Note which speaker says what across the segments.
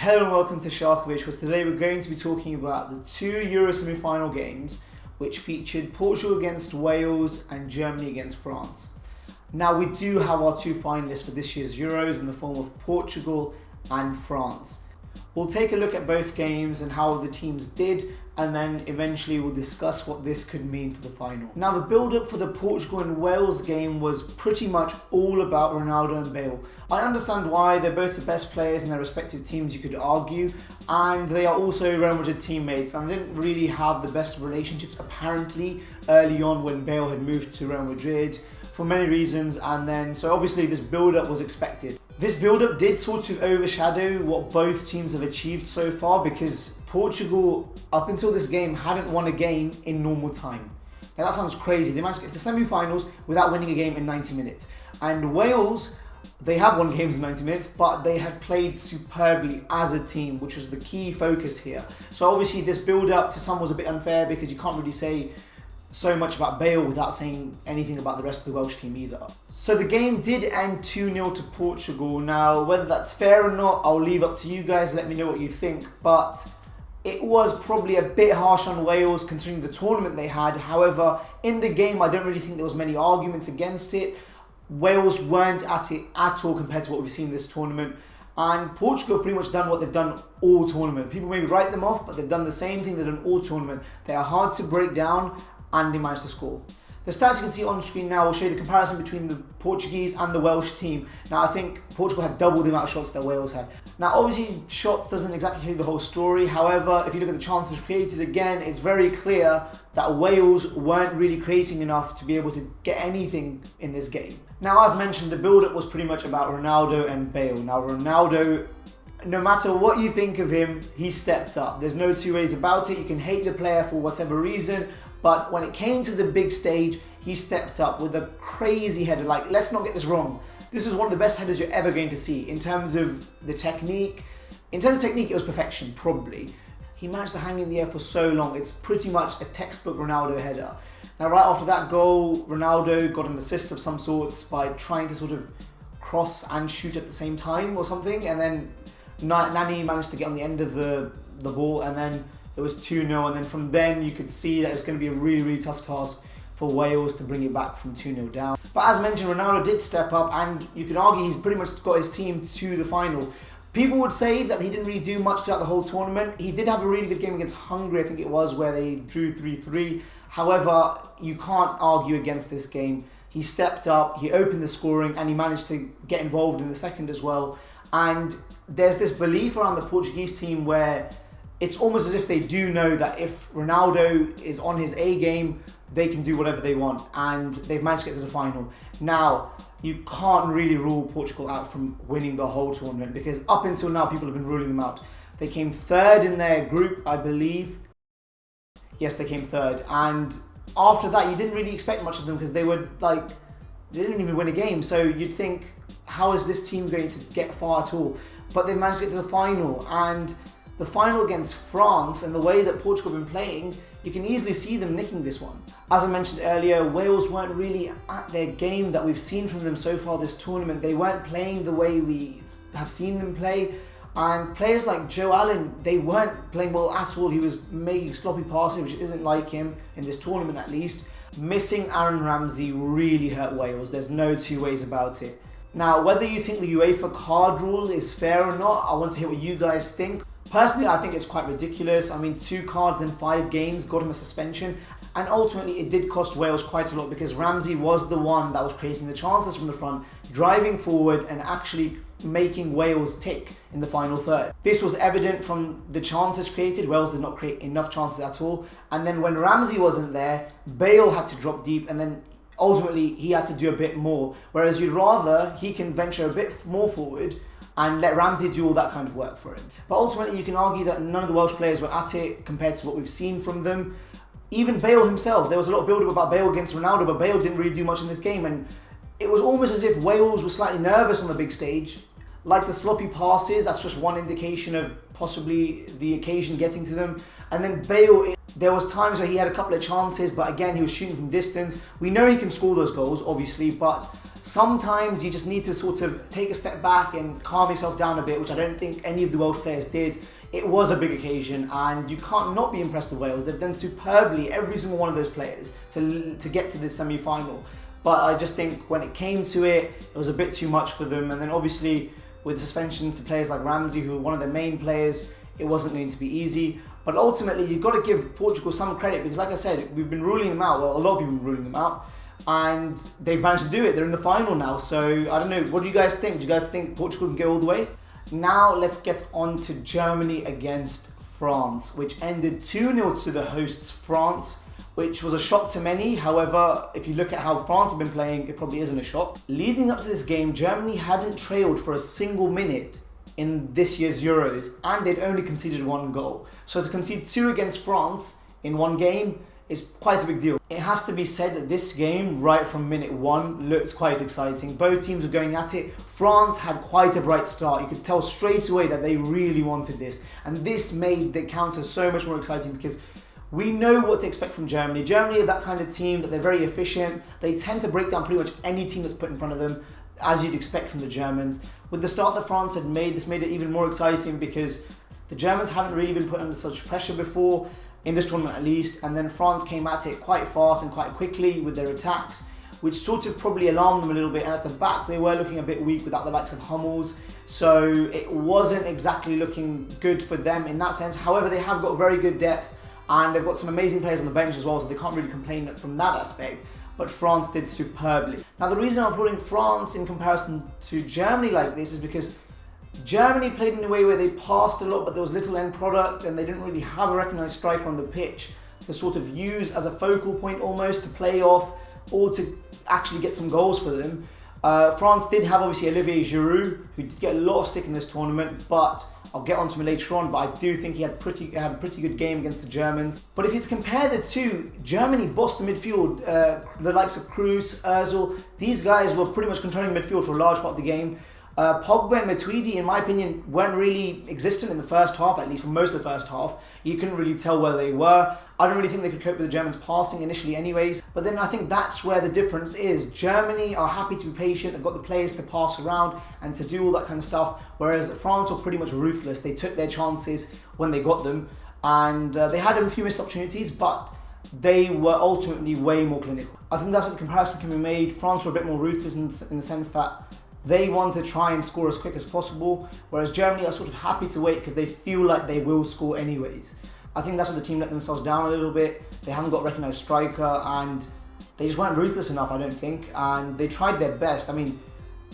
Speaker 1: Hello and welcome to Shahkovic, where today we're going to be talking about the two Euro semi-final games which featured Portugal against Wales and Germany against France. Now we do have our two finalists for this year's Euros in the form of Portugal and France. We'll take a look at both games and how the teams did, and then eventually we'll discuss what this could mean for the final. Now the build-up for the Portugal and Wales game was pretty much all about Ronaldo and Bale. I understand why, they're both the best players in their respective teams, you could argue, and they are also Real Madrid teammates, and they didn't really have the best relationships apparently early on when Bale had moved to Real Madrid for many reasons, and then so obviously this build-up was expected. This build-up did sort of overshadow what both teams have achieved so far, because Portugal, up until this game, hadn't won a game in normal time. Now that sounds crazy. They managed to get to the semi-finals without winning a game in 90 minutes. And Wales, they have won games in 90 minutes, but they had played superbly as a team, which was the key focus here. So obviously this build-up to some was a bit unfair, because you can't really say so much about Bale without saying anything about the rest of the Welsh team either. So the game did end 2-0 to Portugal. Now, whether that's fair or not, I'll leave up to you guys. Let me know what you think. But it was probably a bit harsh on Wales considering the tournament they had. However, in the game, I don't really think there was many arguments against it. Wales weren't at it at all compared to what we've seen this tournament. And Portugal have pretty much done what they've done all tournament. People maybe write them off, but they've done the same thing they've done all tournament. They are hard to break down, and they managed to score. The stats you can see on screen now will show you the comparison between the Portuguese and the Welsh team. Now I think Portugal had double the amount of shots that Wales had. Now obviously shots doesn't exactly tell you the whole story. However, if you look at the chances created again, it's very clear that Wales weren't really creating enough to be able to get anything in this game. Now as mentioned, the build-up was pretty much about Ronaldo and Bale. Now Ronaldo, no matter what you think of him, he stepped up. There's no two ways about it. You can hate the player for whatever reason, but when it came to the big stage, he stepped up with a crazy header. Like, let's not get this wrong. This is one of the best headers you're ever going to see in terms of the technique. In terms of technique, it was perfection, probably. He managed to hang in the air for so long. It's pretty much a textbook Ronaldo header. Now, right after that goal, Ronaldo got an assist of some sorts by trying to sort of cross and shoot at the same time or something. And then Nani managed to get on the end of the ball, and then it was 2-0, and then from then you could see that it was going to be a really, really tough task for Wales to bring it back from 2-0 down. But as mentioned, Ronaldo did step up, and you could argue he's pretty much got his team to the final. People would say that he didn't really do much throughout the whole tournament. He did have a really good game against Hungary, I think it was, where they drew 3-3. However, you can't argue against this game. He stepped up, he opened the scoring, and he managed to get involved in the second as well. And there's this belief around the Portuguese team where it's almost as if they do know that if Ronaldo is on his A game, they can do whatever they want, and they've managed to get to the final. Now, you can't really rule Portugal out from winning the whole tournament, because up until now, people have been ruling them out. They came third in their group, I believe. Yes, they came third, and after that, you didn't really expect much of them, because they didn't even win a game. So you'd think, how is this team going to get far at all? But they managed to get to the final, and the final against France and the way that Portugal have been playing, you can easily see them nicking this one. As I mentioned earlier, Wales weren't really at their game that we've seen from them so far this tournament. They weren't playing the way we have seen them play. And players like Joe Allen, they weren't playing well at all. He was making sloppy passes, which isn't like him in this tournament at least. Missing Aaron Ramsey really hurt Wales. There's no two ways about it. Now, whether you think the UEFA card rule is fair or not, I want to hear what you guys think. Personally, I think it's quite ridiculous. I mean, 2 cards in 5 games got him a suspension, and ultimately it did cost Wales quite a lot, because Ramsey was the one that was creating the chances from the front, driving forward and actually making Wales tick in the final third. This was evident from the chances created. Wales did not create enough chances at all, and then when Ramsey wasn't there, Bale had to drop deep, and then ultimately he had to do a bit more, whereas you'd rather he can venture a bit more forward and let Ramsey do all that kind of work for him. But ultimately you can argue that none of the Welsh players were at it compared to what we've seen from them. Even Bale himself, there was a lot of build-up about Bale against Ronaldo, but Bale didn't really do much in this game, and it was almost as if Wales were slightly nervous on the big stage. Like the sloppy passes, that's just one indication of possibly the occasion getting to them. And then Bale, there was times where he had a couple of chances, but again, he was shooting from distance. We know he can score those goals, obviously, but sometimes you just need to sort of take a step back and calm yourself down a bit, which I don't think any of the Welsh players did. It was a big occasion, and you can't not be impressed with Wales. They've done superbly, every single one of those players, to get to this semi-final. But I just think when it came to it, it was a bit too much for them. And then obviously with suspensions to players like Ramsey, who were one of their main players, it wasn't going to be easy. But ultimately, you've got to give Portugal some credit, because like I said, we've been ruling them out. Well, a lot of people have been ruling them out, and they've managed to do it. They're in the final now. So I don't know, what do you guys think? Do you guys think Portugal can go all the way? Now let's get on to Germany against France, which ended 2-0 to the hosts France, which was a shock to many. However, if you look at how France have been playing, it probably isn't a shock. Leading up to this game, Germany hadn't trailed for a single minute in this year's Euros, and they'd only conceded 1 goal. So to concede 2 against France in one game is quite a big deal. It has to be said that this game, right from minute 1, looked quite exciting. Both teams were going at it. France had quite a bright start. You could tell straight away that they really wanted this. And this made the counter so much more exciting, because we know what to expect from Germany. Germany are that kind of team that they're very efficient. They tend to break down pretty much any team that's put in front of them, as you'd expect from the Germans. With the start that France had made, this made it even more exciting, because the Germans haven't really been put under such pressure before, in this tournament at least, and then France came at it quite fast and quite quickly with their attacks, which sort of probably alarmed them a little bit. And at the back, they were looking a bit weak without the likes of Hummels, so it wasn't exactly looking good for them in that sense. However, they have got very good depth, and they've got some amazing players on the bench as well, so they can't really complain from that aspect. But France did superbly. Now, the reason I'm putting France in comparison to Germany like this is because Germany played in a way where they passed a lot, but there was little end product, and they didn't really have a recognised striker on the pitch to sort of use as a focal point almost to play off, or to actually get some goals for them. France did have obviously Olivier Giroud, who did get a lot of stick in this tournament, but I'll get onto him later on. But I do think he had a pretty good game against the Germans. But if you compare the two, Germany bossed the midfield. The likes of Kroos, Özil, these guys were pretty much controlling the midfield for a large part of the game. Pogba and Matuidi, in my opinion, weren't really existent in the first half, at least for most of the first half. You couldn't really tell where they were. I don't really think they could cope with the Germans passing initially anyways. But then I think that's where the difference is. Germany are happy to be patient. They've got the players to pass around and to do all that kind of stuff. Whereas France were pretty much ruthless. They took their chances when they got them. And they had a few missed opportunities, but they were ultimately way more clinical. I think that's what the comparison can be made. France were a bit more ruthless in the sense that they want to try and score as quick as possible, whereas Germany are sort of happy to wait because they feel like they will score anyways. I think that's what the team let themselves down a little bit. They haven't got a recognised striker, and they just weren't ruthless enough, I don't think, and they tried their best. I mean,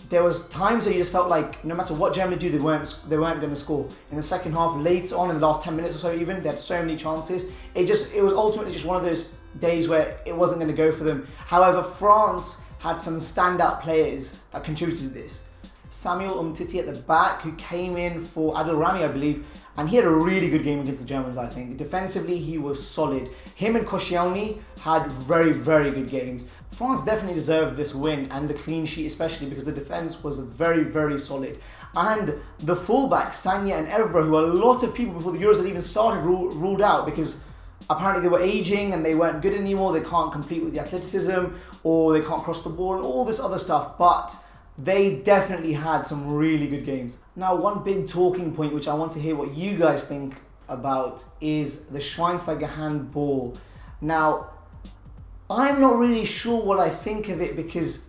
Speaker 1: there was times where you just felt like no matter what Germany do, they weren't going to score. In the second half, later on in the last 10 minutes or so even, they had so many chances. It was ultimately just one of those days where it wasn't going to go for them. However, France had some standout players that contributed to this. Samuel Umtiti at the back, who came in for Adil Rami, I believe, and he had a really good game against the Germans, I think. Defensively, he was solid. Him and Koscielny had very, very good games. France definitely deserved this win, and the clean sheet especially, because the defence was very, very solid. And the fullbacks, Sagna and Evra, who a lot of people before the Euros had even started ruled out because apparently they were aging and they weren't good anymore, they can't compete with the athleticism, or they can't cross the ball and all this other stuff, but they definitely had some really good games. Now, one big talking point which I want to hear what you guys think about is the Schweinsteiger handball. Now, I'm not really sure what I think of it, because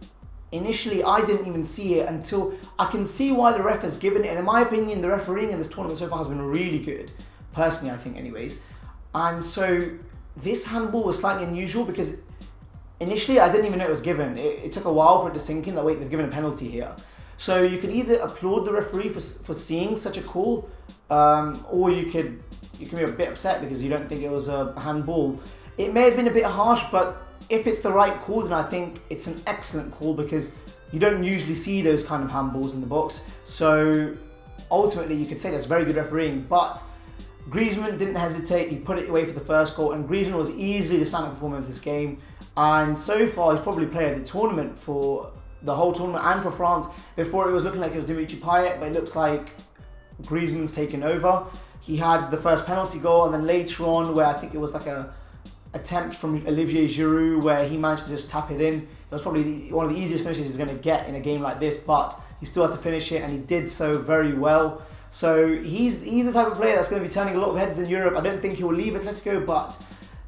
Speaker 1: initially I didn't even see it until I can see why the ref has given it, and in my opinion the refereeing in this tournament so far has been really good, personally I think anyways. And so this handball was slightly unusual because initially I didn't even know it was given. It took a while for it to sink in that, wait, they've given a penalty here. So you could either applaud the referee for seeing such a call, or you can be a bit upset because you don't think it was a handball. It may have been a bit harsh, but if it's the right call, then I think it's an excellent call, because you don't usually see those kind of handballs in the box. So ultimately you could say that's very good refereeing, but Griezmann didn't hesitate. He put it away for the first goal, and Griezmann was easily the standout performer of this game. And so far, he's probably player of the tournament for the whole tournament and for France. Before, it was looking like it was Dimitri Payet, but it looks like Griezmann's taken over. He had the first penalty goal, and then later on, where I think it was like a attempt from Olivier Giroud where he managed to just tap it in. It was probably one of the easiest finishes he's going to get in a game like this, but he still had to finish it, and he did so very well. So he's the type of player that's going to be turning a lot of heads in Europe. I don't think he will leave Atletico, but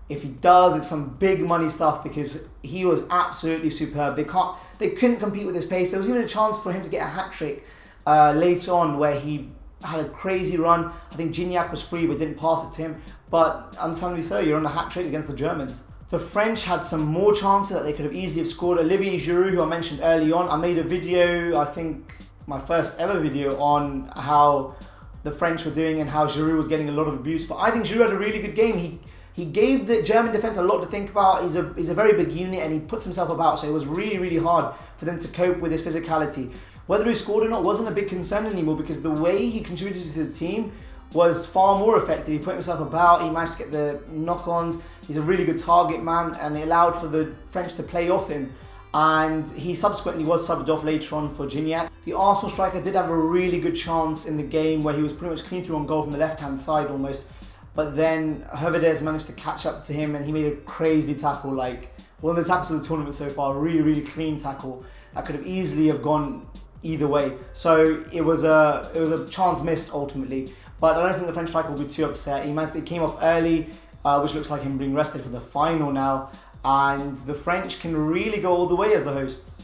Speaker 1: if he does, it's some big money stuff because he was absolutely superb. They couldn't compete with his pace. There was even a chance for him to get a hat-trick later on where he had a crazy run. I think Gignac was free but didn't pass it to him. But understandably so, you're on the hat-trick against the Germans. The French had some more chances that they could have easily have scored. Olivier Giroud, who I mentioned early on, I made a video, I think my first ever video, on how the French were doing and how Giroud was getting a lot of abuse. But I think Giroud had a really good game. He gave the German defence a lot to think about. He's a very big unit and he puts himself about, so it was really, really hard for them to cope with his physicality. Whether he scored or not wasn't a big concern anymore because the way he contributed to the team was far more effective. He put himself about, he managed to get the knock-ons. He's a really good target man, and it allowed for the French to play off him. And he subsequently was subbed off later on for Gignac. The Arsenal striker did have a really good chance in the game where he was pretty much clean through on goal from the left-hand side almost. But then Hervedez managed to catch up to him and he made a crazy tackle, like one of the tackles of the tournament so far, a really, really clean tackle that could have easily have gone either way. So it was a chance missed ultimately. But I don't think the French striker will be too upset. He came off early, which looks like him being rested for the final now. And the French can really go all the way as the hosts.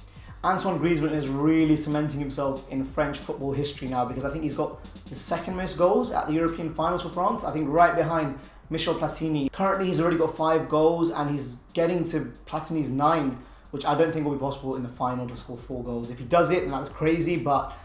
Speaker 1: Antoine Griezmann is really cementing himself in French football history now because I think he's got the second most goals at the European finals for France. I think right behind Michel Platini. Currently he's already got 5 goals and he's getting to Platini's 9, which I don't think will be possible in the final to score 4 goals. If he does it, then that's crazy, but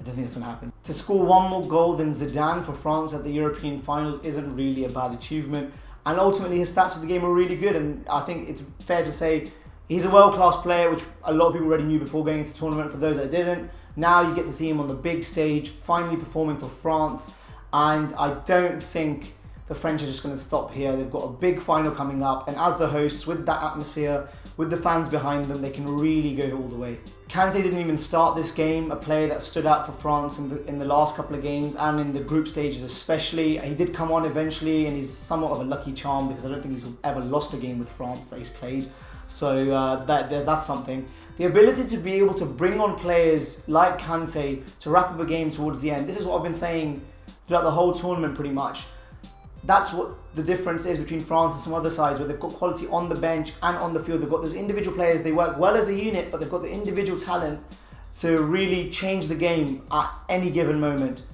Speaker 1: I don't think it's going to happen. To score 1 more goal than Zidane for France at the European final isn't really a bad achievement. And ultimately his stats for the game are really good, and I think it's fair to say he's a world-class player, which a lot of people already knew before going into the tournament. For those that didn't, now you get to see him on the big stage, finally performing for France. And I don't think the French are just going to stop here. They've got a big final coming up, and as the hosts, with that atmosphere, with the fans behind them, they can really go all the way. Kante didn't even start this game, a player that stood out for France in the last couple of games and in the group stages especially. He did come on eventually, and he's somewhat of a lucky charm because I don't think he's ever lost a game with France that he's played. So that's something. The ability to be able to bring on players like Kante to wrap up a game towards the end. This is what I've been saying throughout the whole tournament pretty much. That's what the difference is between France and some other sides where they've got quality on the bench and on the field. They've got those individual players, they work well as a unit, but they've got the individual talent to really change the game at any given moment.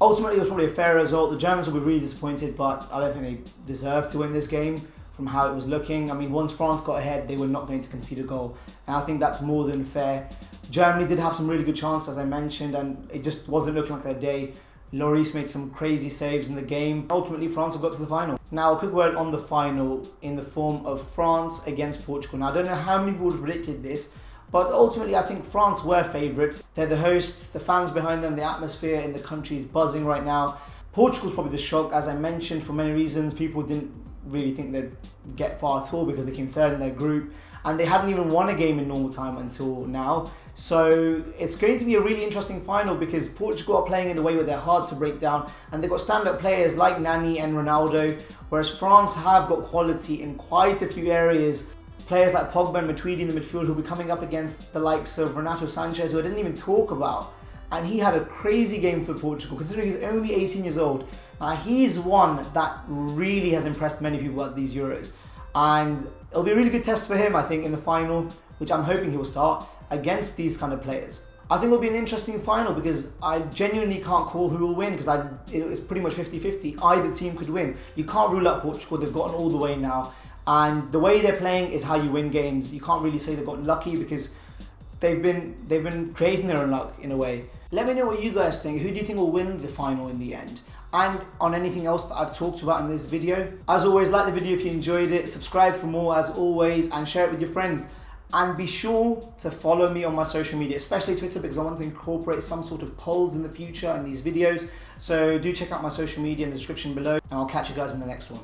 Speaker 1: Ultimately, it was probably a fair result. The Germans will be really disappointed, but I don't think they deserve to win this game from how it was looking. I mean, once France got ahead, they were not going to concede a goal. And I think that's more than fair. Germany did have some really good chances, as I mentioned, and it just wasn't looking like their day. Lloris made some crazy saves in the game. Ultimately, France have got to the final. Now, a quick word on the final in the form of France against Portugal. Now, I don't know how many people would have predicted this, but ultimately, I think France were favourites. They're the hosts, the fans behind them, the atmosphere in the country is buzzing right now. Portugal's probably the shock, as I mentioned, for many reasons. People didn't really think they'd get far at all because they came third in their group, and they hadn't even won a game in normal time until now. So it's going to be a really interesting final because Portugal are playing in a way where they're hard to break down, and they've got stand-up players like Nani and Ronaldo, whereas France have got quality in quite a few areas. Players like Pogba and Matuidi in the midfield who'll be coming up against the likes of Renato Sanchez, who I didn't even talk about. And he had a crazy game for Portugal, considering he's only 18 years old. Now, he's one that really has impressed many people at these Euros. And it'll be a really good test for him, I think, in the final, which I'm hoping he will start, against these kind of players. I think it'll be an interesting final because I genuinely can't call who will win because it's pretty much 50-50. Either team could win. You can't rule out Portugal. They've gotten all the way now. And the way they're playing is how you win games. You can't really say they've gotten lucky because they've been creating their own luck in a way. Let me know what you guys think. Who do you think will win the final in the end? And on anything else that I've talked about in this video. As always, like the video if you enjoyed it, subscribe for more as always, and share it with your friends. And be sure to follow me on my social media, especially Twitter, because I want to incorporate some sort of polls in the future in these videos. So do check out my social media in the description below, and I'll catch you guys in the next one.